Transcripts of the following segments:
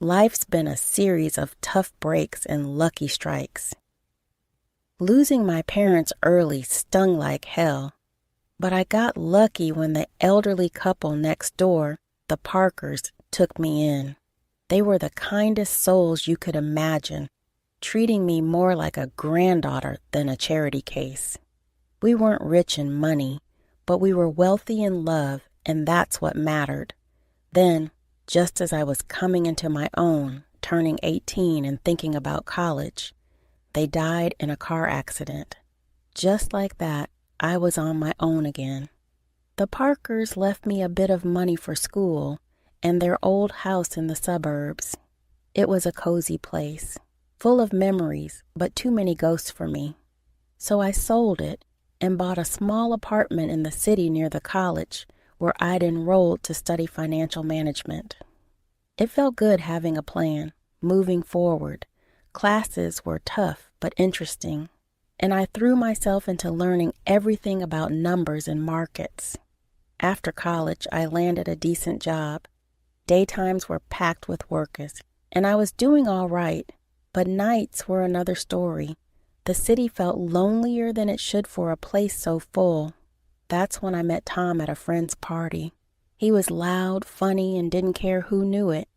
Life's been a series of tough breaks and lucky strikes. Losing my parents early stung like hell, but I got lucky when the elderly couple next door, the Parkers, took me in. They were the kindest souls you could imagine, treating me more like a granddaughter than a charity case. We weren't rich in money, but we were wealthy in love, and that's what mattered. Then, just as I was coming into my own, turning 18 and thinking about college, they died in a car accident. Just like that, I was on my own again. The Parkers left me a bit of money for school and their old house in the suburbs. It was a cozy place, full of memories, but too many ghosts for me. So I sold it and bought a small apartment in the city near the college where I'd enrolled to study financial management. It felt good having a plan, moving forward. Classes were tough but interesting, and I threw myself into learning everything about numbers and markets. After college, I landed a decent job. Daytimes were packed with workers, and I was doing all right, but nights were another story. The city felt lonelier than it should for a place so full. That's when I met Tom at a friend's party. He was loud, funny, and didn't care who knew it.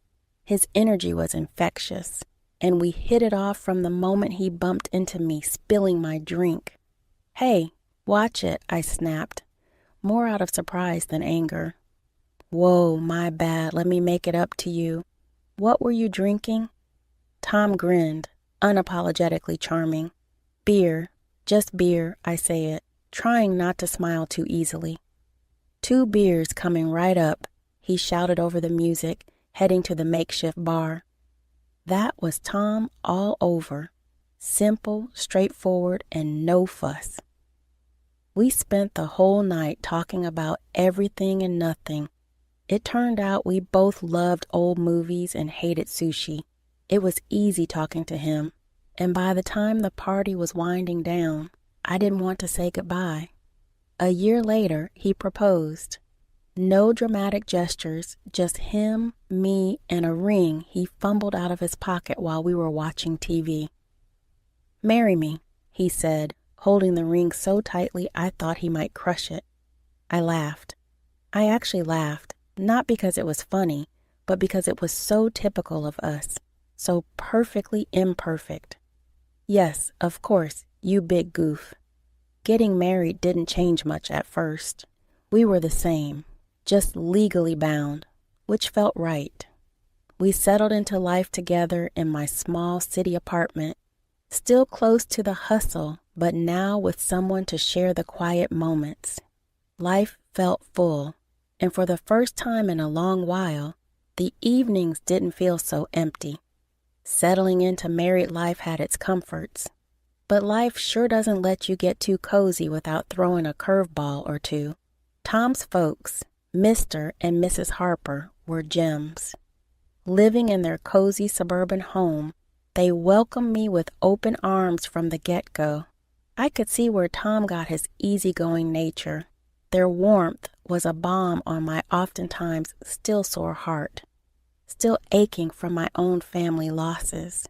His energy was infectious, and we hit it off from the moment he bumped into me, spilling my drink. "Hey, watch it," I snapped, more out of surprise than anger. "Whoa, my bad, let me make it up to you. What were you drinking?" Tom grinned, unapologetically charming. "Beer, just beer," I say it, trying not to smile too easily. "2 beers coming right up," he shouted over the music, heading to the makeshift bar. That was Tom all over. Simple, straightforward, and no fuss. We spent the whole night talking about everything and nothing. It turned out we both loved old movies and hated sushi. It was easy talking to him, and by the time the party was winding down, I didn't want to say goodbye. A year later, he proposed. No dramatic gestures, just him, me, and a ring he fumbled out of his pocket while we were watching TV. "Marry me," he said, holding the ring so tightly I thought he might crush it. I laughed. I actually laughed, not because it was funny, but because it was so typical of us, so perfectly imperfect. "Yes, of course, you big goof." Getting married didn't change much at first. We were the same, just legally bound, which felt right. We settled into life together in my small city apartment, still close to the hustle, but now with someone to share the quiet moments. Life felt full, and for the first time in a long while, the evenings didn't feel so empty. Settling into married life had its comforts, but life sure doesn't let you get too cozy without throwing a curveball or two. Tom's folks, Mr. and Mrs. Harper, were gems. Living in their cozy suburban home, they welcomed me with open arms from the get-go. I could see where Tom got his easygoing nature. Their warmth was a balm on my oftentimes still sore heart, still aching from my own family losses.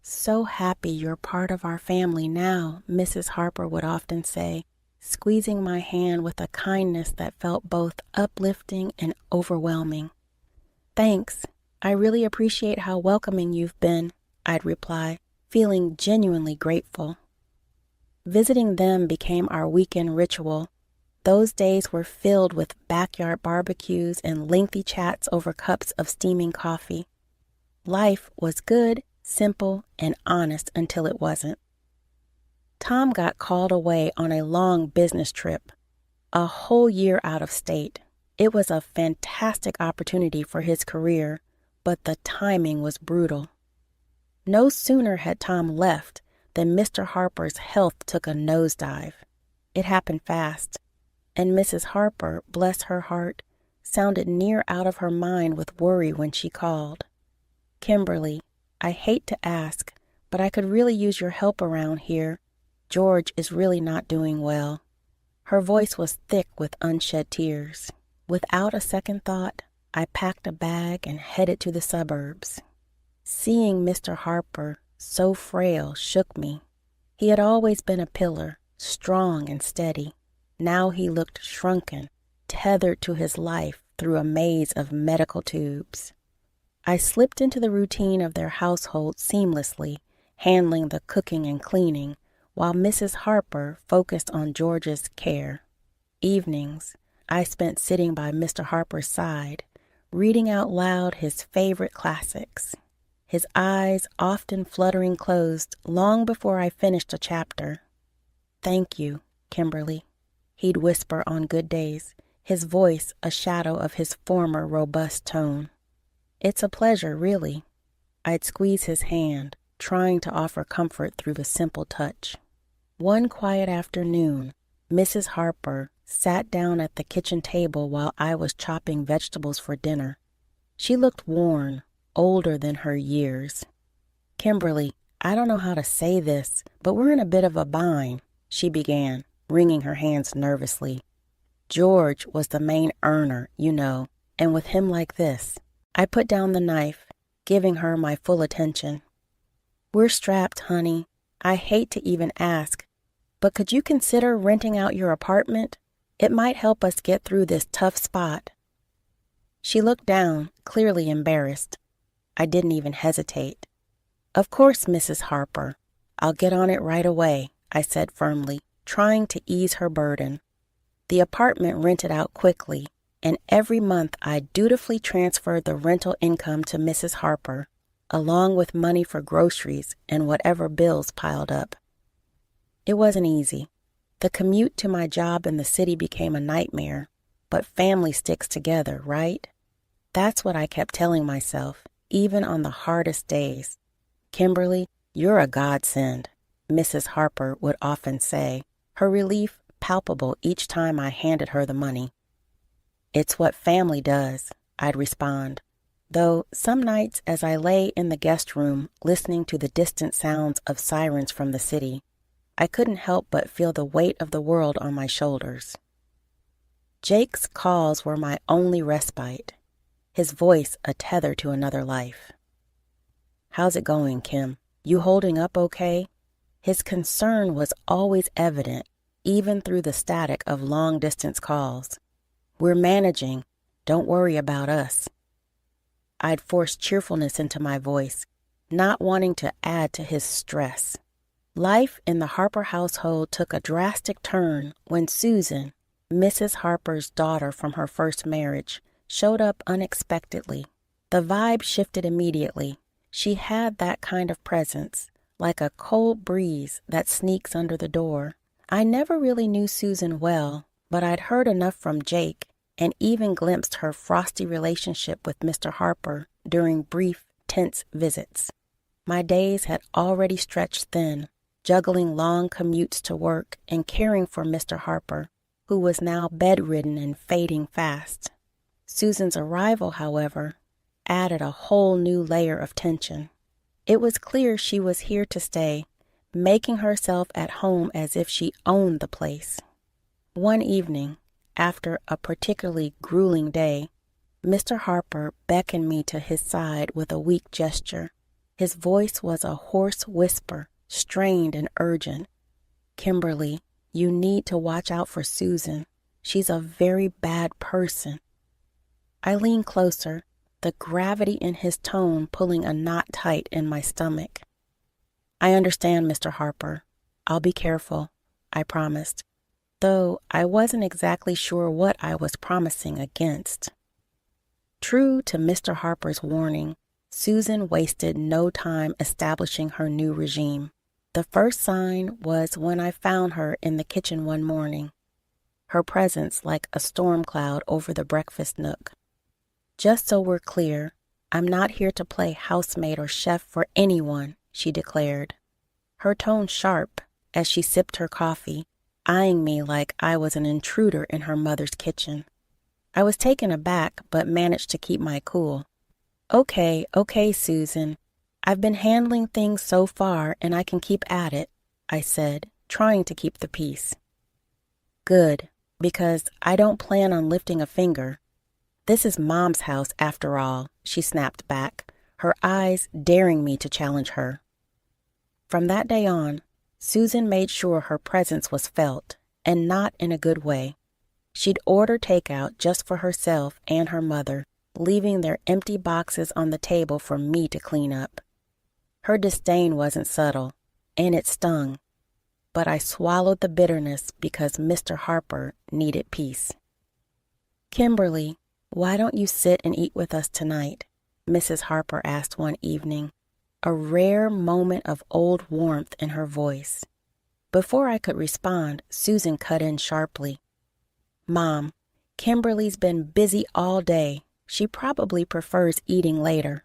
"So happy you're part of our family now," Mrs. Harper would often say, squeezing my hand with a kindness that felt both uplifting and overwhelming. "Thanks. I really appreciate how welcoming you've been," I'd reply, feeling genuinely grateful. Visiting them became our weekend ritual. Those days were filled with backyard barbecues and lengthy chats over cups of steaming coffee. Life was good, simple, and honest until it wasn't. Tom got called away on a long business trip, a whole year out of state. It was a fantastic opportunity for his career, but the timing was brutal. No sooner had Tom left than Mr. Harper's health took a nosedive. It happened fast, and Mrs. Harper, bless her heart, sounded near out of her mind with worry when she called. "Kimberly, I hate to ask, but I could really use your help around here. George is really not doing well." Her voice was thick with unshed tears. Without a second thought, I packed a bag and headed to the suburbs. Seeing Mr. Harper so frail shook me. He had always been a pillar, strong and steady. Now he looked shrunken, tethered to his life through a maze of medical tubes. I slipped into the routine of their household seamlessly, handling the cooking and cleaning, while Mrs. Harper focused on George's care. Evenings, I spent sitting by Mr. Harper's side, reading out loud his favorite classics, his eyes often fluttering closed long before I finished a chapter. "Thank you, Kimberly," he'd whisper on good days, his voice a shadow of his former robust tone. "It's a pleasure, really." I'd squeeze his hand, trying to offer comfort through the simple touch. One quiet afternoon, Mrs. Harper sat down at the kitchen table while I was chopping vegetables for dinner. She looked worn, older than her years. "Kimberly, I don't know how to say this, but we're in a bit of a bind," she began, wringing her hands nervously. "George was the main earner, you know, and with him like this." I put down the knife, giving her my full attention. "We're strapped, honey. I hate to even ask, but could you consider renting out your apartment? It might help us get through this tough spot." She looked down, clearly embarrassed. I didn't even hesitate. "Of course, Mrs. Harper. I'll get on it right away," I said firmly, trying to ease her burden. The apartment rented out quickly, and every month I dutifully transferred the rental income to Mrs. Harper, along with money for groceries and whatever bills piled up. It wasn't easy. The commute to my job in the city became a nightmare, but family sticks together, right? That's what I kept telling myself, even on the hardest days. "Kimberly, you're a godsend," Mrs. Harper would often say, her relief palpable each time I handed her the money. "It's what family does," I'd respond, though some nights as I lay in the guest room listening to the distant sounds of sirens from the city, I couldn't help but feel the weight of the world on my shoulders. Jake's calls were my only respite, his voice a tether to another life. "How's it going, Kim? You holding up okay?" His concern was always evident, even through the static of long-distance calls. "We're managing. Don't worry about us." I'd force cheerfulness into my voice, not wanting to add to his stress. Life in the Harper household took a drastic turn when Susan, Mrs. Harper's daughter from her first marriage, showed up unexpectedly. The vibe shifted immediately. She had that kind of presence, like a cold breeze that sneaks under the door. I never really knew Susan well, but I'd heard enough from Jake and even glimpsed her frosty relationship with Mr. Harper during brief, tense visits. My days had already stretched thin, juggling long commutes to work and caring for Mr. Harper, who was now bedridden and fading fast. Susan's arrival, however, added a whole new layer of tension. It was clear she was here to stay, making herself at home as if she owned the place. One evening, after a particularly grueling day, Mr. Harper beckoned me to his side with a weak gesture. His voice was a hoarse whisper, strained and urgent. "Kimberly, you need to watch out for Susan. She's a very bad person." I leaned closer, the gravity in his tone pulling a knot tight in my stomach. "I understand, Mr. Harper. I'll be careful," I promised, though I wasn't exactly sure what I was promising against. True to Mr. Harper's warning, Susan wasted no time establishing her new regime. The first sign was when I found her in the kitchen one morning, her presence like a storm cloud over the breakfast nook. "Just so we're clear, I'm not here to play housemaid or chef for anyone," she declared, her tone sharp as she sipped her coffee, eyeing me like I was an intruder in her mother's kitchen. I was taken aback but managed to keep my cool. Okay, Susan. I've been handling things so far and I can keep at it," I said, trying to keep the peace. "Good, because I don't plan on lifting a finger. This is Mom's house after all," she snapped back, her eyes daring me to challenge her. From that day on, Susan made sure her presence was felt, and not in a good way. She'd order takeout just for herself and her mother, leaving their empty boxes on the table for me to clean up. Her disdain wasn't subtle, and it stung, but I swallowed the bitterness because Mr. Harper needed peace. "Kimberly, why don't you sit and eat with us tonight?" Mrs. Harper asked one evening, a rare moment of old warmth in her voice. Before I could respond, Susan cut in sharply. "Mom, Kimberly's been busy all day. She probably prefers eating later."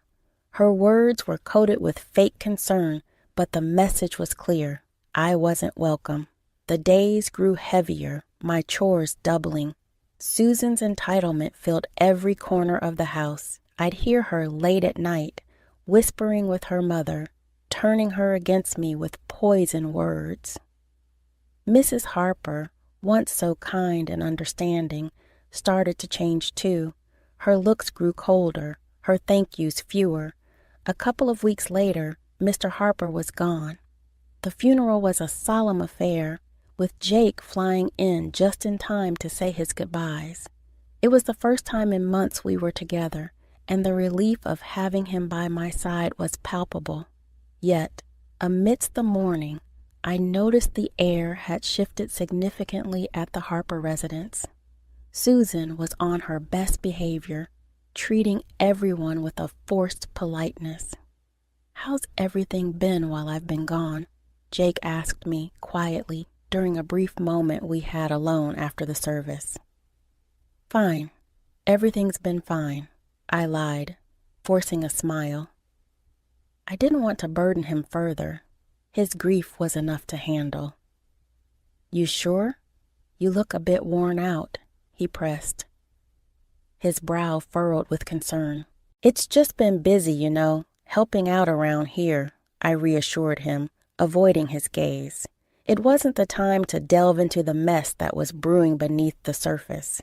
Her words were coated with fake concern, but the message was clear. I wasn't welcome. The days grew heavier, my chores doubling. Susan's entitlement filled every corner of the house. I'd hear her late at night, whispering with her mother, turning her against me with poison words. Mrs. Harper, once so kind and understanding, started to change too. Her looks grew colder, her thank yous fewer. A couple of weeks later, Mr. Harper was gone. The funeral was a solemn affair, with Jake flying in just in time to say his goodbyes. It was the first time in months we were together, and the relief of having him by my side was palpable. Yet, amidst the mourning, I noticed the air had shifted significantly at the Harper residence. Susan was on her best behavior, treating everyone with a forced politeness. "How's everything been while I've been gone?" Jake asked me quietly during a brief moment we had alone after the service. "Fine. Everything's been fine," I lied, forcing a smile. I didn't want to burden him further. His grief was enough to handle. "You sure? You look a bit worn out," he pressed. His brow furrowed with concern. "It's just been busy, helping out around here," I reassured him, avoiding his gaze. It wasn't the time to delve into the mess that was brewing beneath the surface.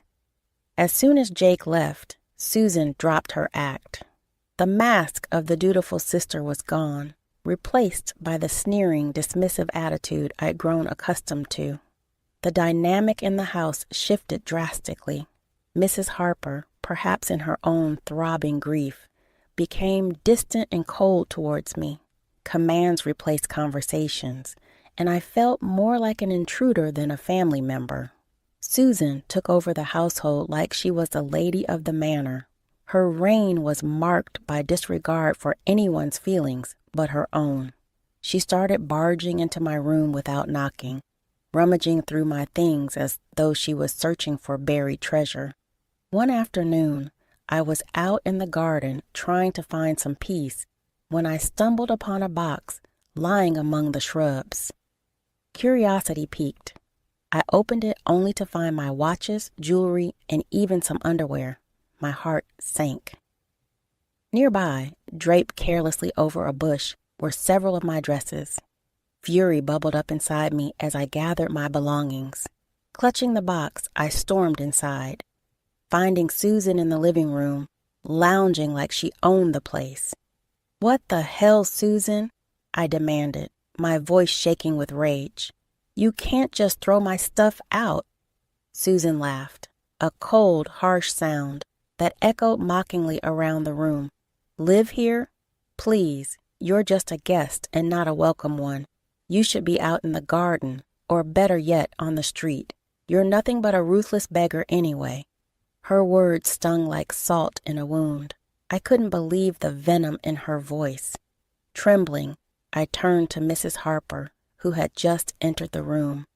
As soon as Jake left, Susan dropped her act. The mask of the dutiful sister was gone, replaced by the sneering, dismissive attitude I'd grown accustomed to. The dynamic in the house shifted drastically. Mrs. Harper, perhaps in her own throbbing grief, became distant and cold towards me. Commands replaced conversations, and I felt more like an intruder than a family member. Susan took over the household like she was the lady of the manor. Her reign was marked by disregard for anyone's feelings but her own. She started barging into my room without knocking, rummaging through my things as though she was searching for buried treasure. One afternoon, I was out in the garden trying to find some peace when I stumbled upon a box lying among the shrubs. Curiosity piqued. I opened it only to find my watches, jewelry, and even some underwear. My heart sank. Nearby, draped carelessly over a bush, were several of my dresses. Fury bubbled up inside me as I gathered my belongings. Clutching the box, I stormed inside, finding Susan in the living room, lounging like she owned the place. "What the hell, Susan?" I demanded, my voice shaking with rage. "You can't just throw my stuff out." Susan laughed, a cold, harsh sound that echoed mockingly around the room. "Live here? Please, you're just a guest and not a welcome one. You should be out in the garden, or better yet, on the street. You're nothing but a ruthless beggar anyway." Her words stung like salt in a wound. I couldn't believe the venom in her voice. Trembling, I turned to Mrs. Harper, who had just entered the room.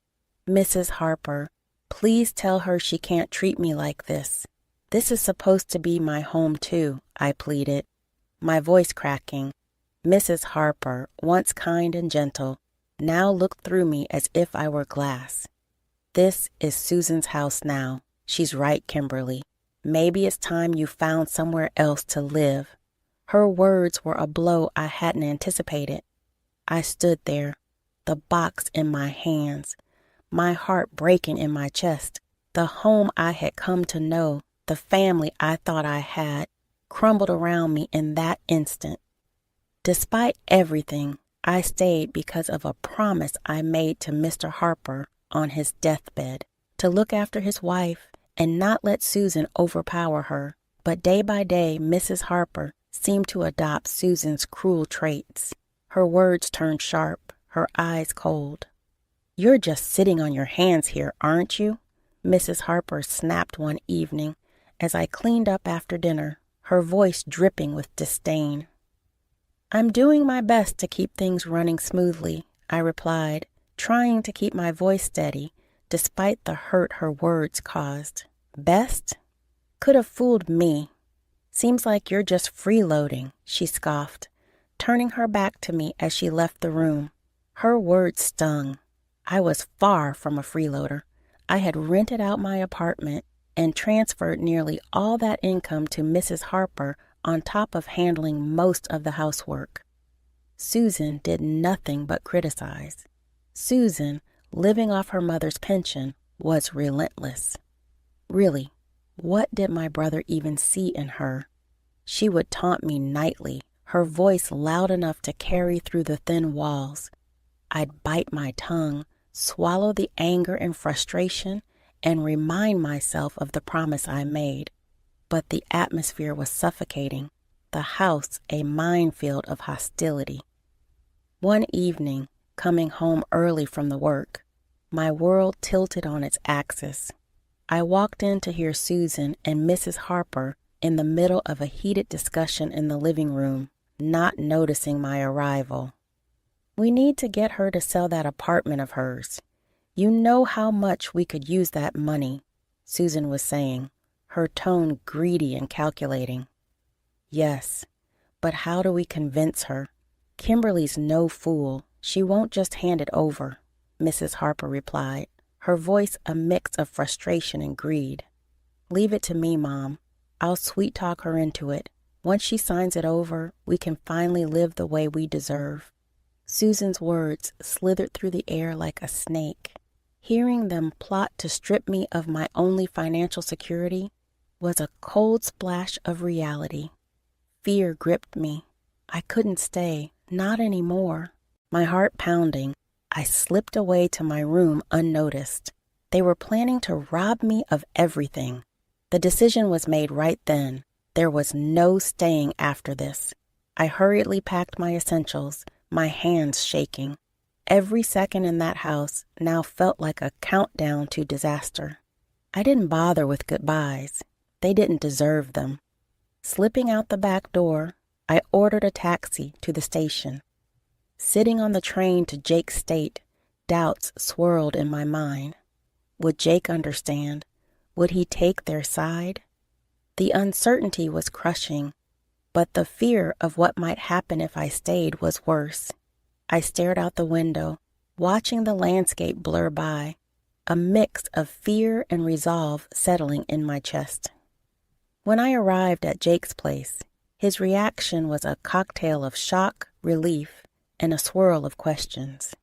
"Mrs. Harper, please tell her she can't treat me like this. This is supposed to be my home too," I pleaded, my voice cracking. Mrs. Harper, once kind and gentle, now looked through me as if I were glass. "This is Susan's house now. She's right, Kimberly. Maybe it's time you found somewhere else to live." Her words were a blow I hadn't anticipated. I stood there, the box in my hands, my heart breaking in my chest. The home I had come to know, the family I thought I had, crumbled around me in that instant. Despite everything, I stayed because of a promise I made to Mr. Harper on his deathbed to look after his wife and not let Susan overpower her. But day by day, Mrs. Harper seemed to adopt Susan's cruel traits. Her words turned sharp, her eyes cold. "You're just sitting on your hands here, aren't you?" Mrs. Harper snapped one evening as I cleaned up after dinner, her voice dripping with disdain. "I'm doing my best to keep things running smoothly," I replied, trying to keep my voice steady despite the hurt her words caused. "Best? Could have fooled me. Seems like you're just freeloading," she scoffed, turning her back to me as she left the room. Her words stung. I was far from a freeloader. I had rented out my apartment and transferred nearly all that income to Mrs. Harper on top of handling most of the housework. Susan did nothing but criticize. Susan, living off her mother's pension, was relentless. Really, what did my brother even see in her? She would taunt me nightly, her voice loud enough to carry through the thin walls. I'd bite my tongue, swallow the anger and frustration, and remind myself of the promise I made. But the atmosphere was suffocating, the house a minefield of hostility. One evening, coming home early from the work, my world tilted on its axis. I walked in to hear Susan and Mrs. Harper in the middle of a heated discussion in the living room, not noticing my arrival. "We need to get her to sell that apartment of hers. You know how much we could use that money," Susan was saying, her tone greedy and calculating. "Yes, but how do we convince her? Kimberly's no fool. She won't just hand it over," Mrs. Harper replied, her voice a mix of frustration and greed. "Leave it to me, Mom. I'll sweet-talk her into it. Once she signs it over, we can finally live the way we deserve." Susan's words slithered through the air like a snake. Hearing them plot to strip me of my only financial security was a cold splash of reality. Fear gripped me. I couldn't stay, not anymore. My heart pounding, I slipped away to my room unnoticed. They were planning to rob me of everything. The decision was made right then. There was no staying after this. I hurriedly packed my essentials, my hands shaking. Every second in that house now felt like a countdown to disaster. I didn't bother with goodbyes. They didn't deserve them. Slipping out the back door, I ordered a taxi to the station. Sitting on the train to Jake's state, doubts swirled in my mind. Would Jake understand? Would he take their side? The uncertainty was crushing, but the fear of what might happen if I stayed was worse. I stared out the window, watching the landscape blur by, a mix of fear and resolve settling in my chest. When I arrived at Jake's place, his reaction was a cocktail of shock, relief, and a swirl of questions.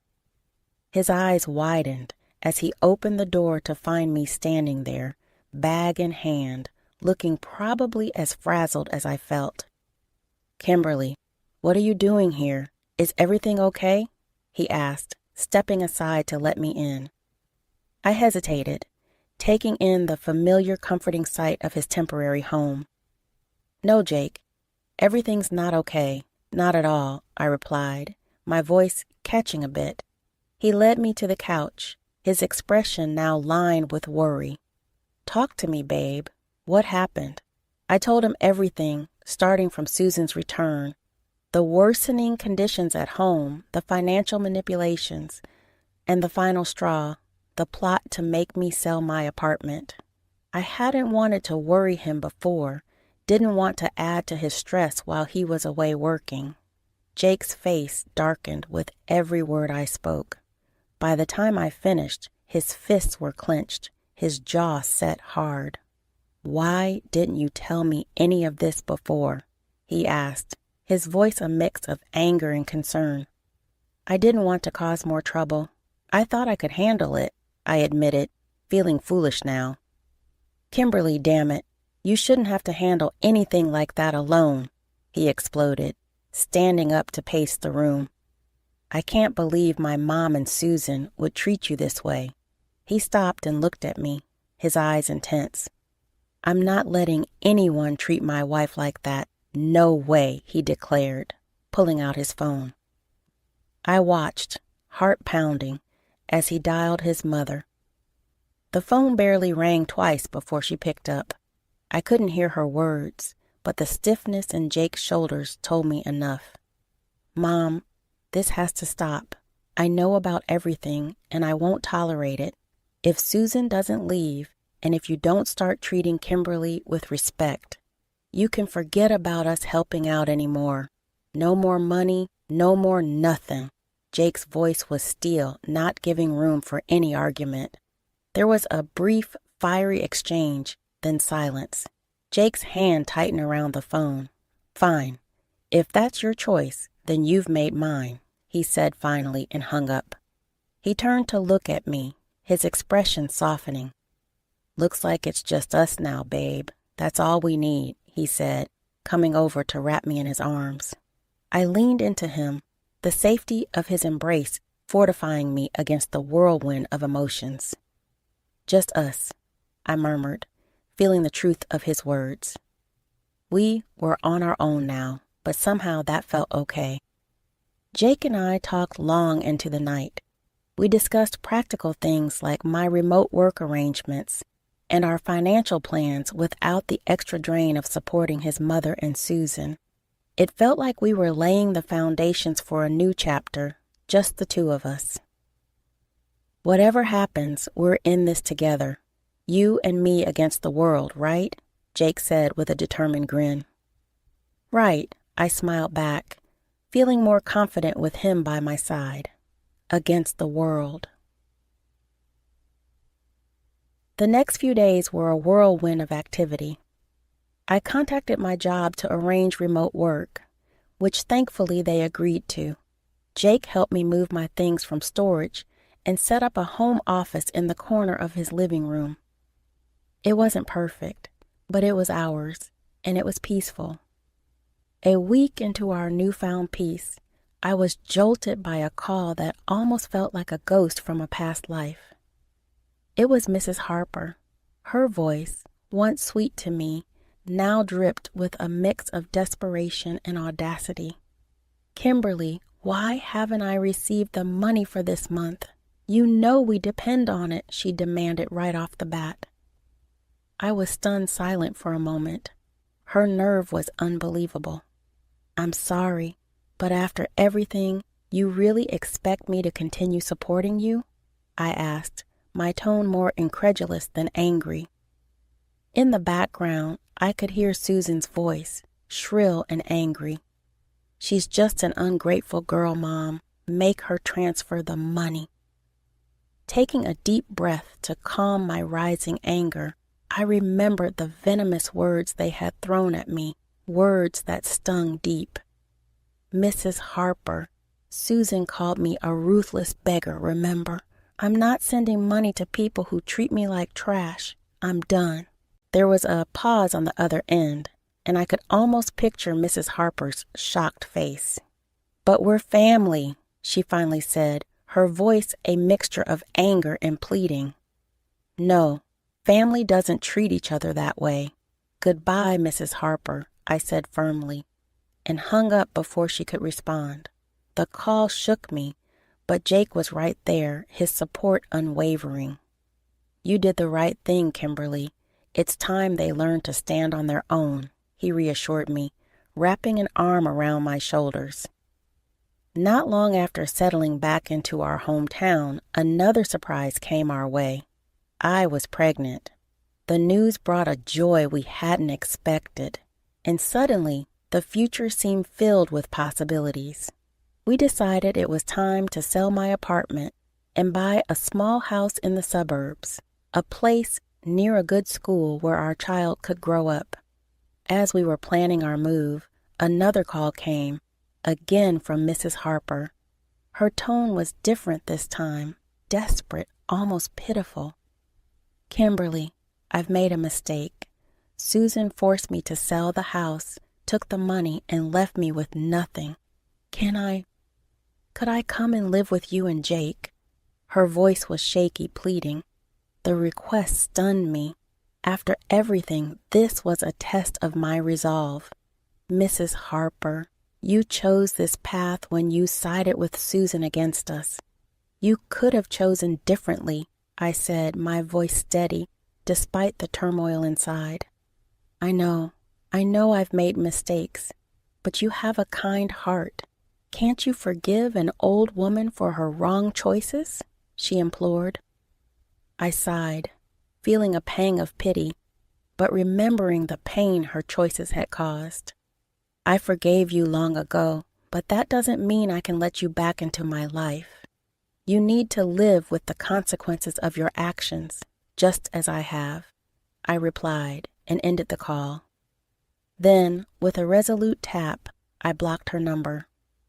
His eyes widened as he opened the door to find me standing there, bag in hand, looking probably as frazzled as I felt. "Kimberly, what are you doing here? Is everything okay?" he asked, stepping aside to let me in. I hesitated, taking in the familiar comforting sight of his temporary home. "No, Jake, everything's not okay, not at all," I replied, my voice catching a bit. He led me to the couch, his expression now lined with worry. "Talk to me, babe. What happened?" I told him everything, starting from Susan's return, the worsening conditions at home, the financial manipulations, and the final straw, the plot to make me sell my apartment. I hadn't wanted to worry him before, didn't want to add to his stress while he was away working. Jake's face darkened with every word I spoke. By the time I finished, his fists were clenched, his jaw set hard. "Why didn't you tell me any of this before?" he asked, his voice a mix of anger and concern. "I didn't want to cause more trouble. I thought I could handle it," I admitted, feeling foolish now. "Kimberly, damn it, you shouldn't have to handle anything like that alone," he exploded, standing up to pace the room. "I can't believe my mom and Susan would treat you this way." He stopped and looked at me, his eyes intense. "I'm not letting anyone treat my wife like that. No way," he declared, pulling out his phone. I watched, heart pounding, as he dialed his mother. The phone barely rang twice before she picked up. I couldn't hear her words, but the stiffness in Jake's shoulders told me enough. "Mom, this has to stop. I know about everything, and I won't tolerate it. If Susan doesn't leave, and if you don't start treating Kimberly with respect, you can forget about us helping out anymore. No more money, no more nothing." Jake's voice was steel, not giving room for any argument. There was a brief, fiery exchange, then silence. Jake's hand tightened around the phone. "Fine. If that's your choice, then you've made mine," he said finally and hung up. He turned to look at me, his expression softening. "Looks like it's just us now, babe. That's all we need," he said, coming over to wrap me in his arms. I leaned into him, the safety of his embrace fortifying me against the whirlwind of emotions. "Just us," I murmured, feeling the truth of his words. We were on our own now, but somehow that felt okay. Jake and I talked long into the night. We discussed practical things like my remote work arrangements and our financial plans without the extra drain of supporting his mother and Susan. It felt like we were laying the foundations for a new chapter, just the two of us. "Whatever happens, we're in this together. You and me against the world, right?" Jake said with a determined grin. "Right," I smiled back, feeling more confident with him by my side. Against the world. The next few days were a whirlwind of activity. I contacted my job to arrange remote work, which thankfully they agreed to. Jake helped me move my things from storage and set up a home office in the corner of his living room. It wasn't perfect, but it was ours, and it was peaceful. A week into our newfound peace, I was jolted by a call that almost felt like a ghost from a past life. It was Mrs. Harper. Her voice, once sweet to me, now dripped with a mix of desperation and audacity. "Kimberly, why haven't I received the money for this month? You know we depend on it," she demanded right off the bat. I was stunned silent for a moment. Her nerve was unbelievable. "I'm sorry, but after everything, you really expect me to continue supporting you?" I asked, my tone more incredulous than angry. In the background, I could hear Susan's voice, shrill and angry. "She's just an ungrateful girl, Mom. Make her transfer the money." Taking a deep breath to calm my rising anger, I remembered the venomous words they had thrown at me, words that stung deep. "Mrs. Harper, Susan called me a ruthless beggar, remember? I'm not sending money to people who treat me like trash. I'm done." There was a pause on the other end, and I could almost picture Mrs. Harper's shocked face. "But we're family," she finally said, her voice a mixture of anger and pleading. "No, family doesn't treat each other that way. Goodbye, Mrs. Harper," I said firmly, and hung up before she could respond. The call shook me, but Jake was right there, his support unwavering. "You did the right thing, Kimberly. It's time they learned to stand on their own," he reassured me, wrapping an arm around my shoulders. Not long after settling back into our hometown, another surprise came our way. I was pregnant. The news brought a joy we hadn't expected, and suddenly the future seemed filled with possibilities. We decided it was time to sell my apartment and buy a small house in the suburbs, a place near a good school where our child could grow up. As we were planning our move, another call came, again from Mrs. Harper. Her tone was different this time, desperate, almost pitiful. "Kimberly, I've made a mistake. Susan forced me to sell the house took the money, and left me with nothing. Could I come and live with you and Jake?" Her voice was shaky, pleading. The request stunned me. After everything, this was a test of my resolve. "Mrs. Harper, you chose this path when you sided with Susan against us. You could have chosen differently," I said, my voice steady, despite the turmoil inside. I know I've made mistakes, but you have a kind heart. Can't you forgive an old woman for her wrong choices?" she implored. I sighed, feeling a pang of pity, but remembering the pain her choices had caused. "I forgave you long ago, but that doesn't mean I can let you back into my life. You need to live with the consequences of your actions, just as I have," I replied and ended the call. Then, with a resolute tap, I blocked her number.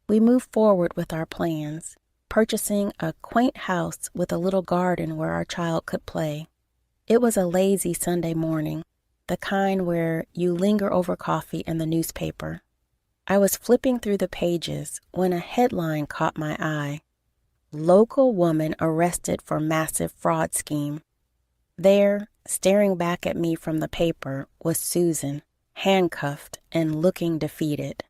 We moved forward with our plans, purchasing a quaint house with a little garden where our child could play. It was a lazy Sunday morning, the kind where you linger over coffee and the newspaper. I was flipping through the pages when a headline caught my eye. "Local woman arrested for massive fraud scheme." There, staring back at me from the paper, was Susan, handcuffed and looking defeated.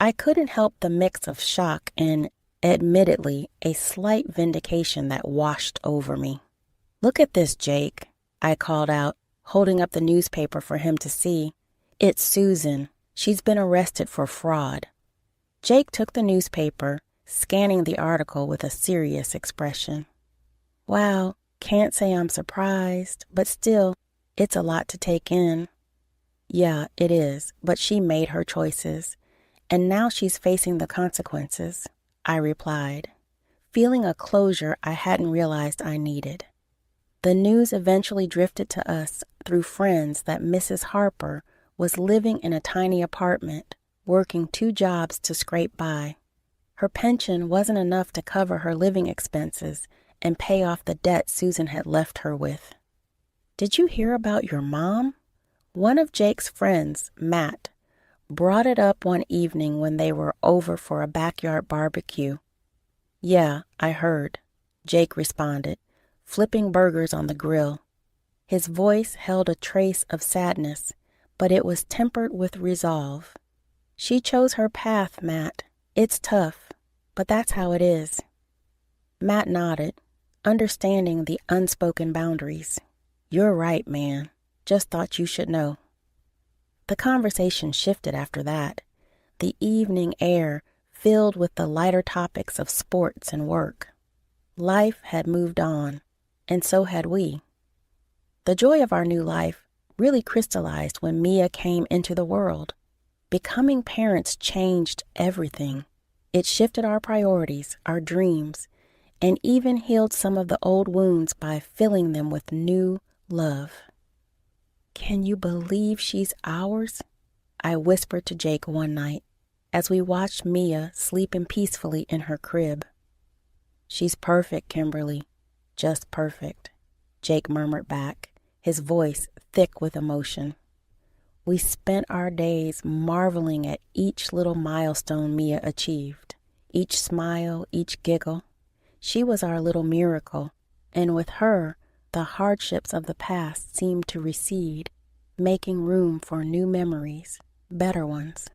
I couldn't help the mix of shock and, admittedly, a slight vindication that washed over me. "Look at this, Jake," I called out, holding up the newspaper for him to see. "It's Susan. She's been arrested for fraud." Jake took the newspaper, scanning the article with a serious expression. "Wow, can't say I'm surprised, but still, it's a lot to take in." "Yeah, it is, but she made her choices, and now she's facing the consequences," I replied, feeling a closure I hadn't realized I needed. The news eventually drifted to us through friends that Mrs. Harper was living in a tiny apartment, working 2 jobs to scrape by. Her pension wasn't enough to cover her living expenses and pay off the debt Susan had left her with. "Did you hear about your mom?" One of Jake's friends, Matt, brought it up one evening when they were over for a backyard barbecue. "Yeah, I heard," Jake responded, flipping burgers on the grill. His voice held a trace of sadness, but it was tempered with resolve. "She chose her path, Matt. It's tough, but that's how it is." Matt nodded, understanding the unspoken boundaries. "You're right, man. Just thought you should know." The conversation shifted after that, the evening air filled with the lighter topics of sports and work. Life had moved on, and so had we. The joy of our new life really crystallized when Mia came into the world. Becoming parents changed everything. It shifted our priorities, our dreams, and even healed some of the old wounds by filling them with new love. "Can you believe she's ours?" I whispered to Jake one night as we watched Mia sleeping peacefully in her crib. "She's perfect, Kimberly, just perfect," Jake murmured back, his voice thick with emotion. We spent our days marveling at each little milestone Mia achieved, each smile, each giggle. She was our little miracle, and with her, the hardships of the past seemed to recede, making room for new memories, better ones.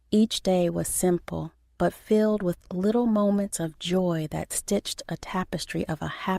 Each day was simple, but filled with little moments of joy that stitched a tapestry of a happy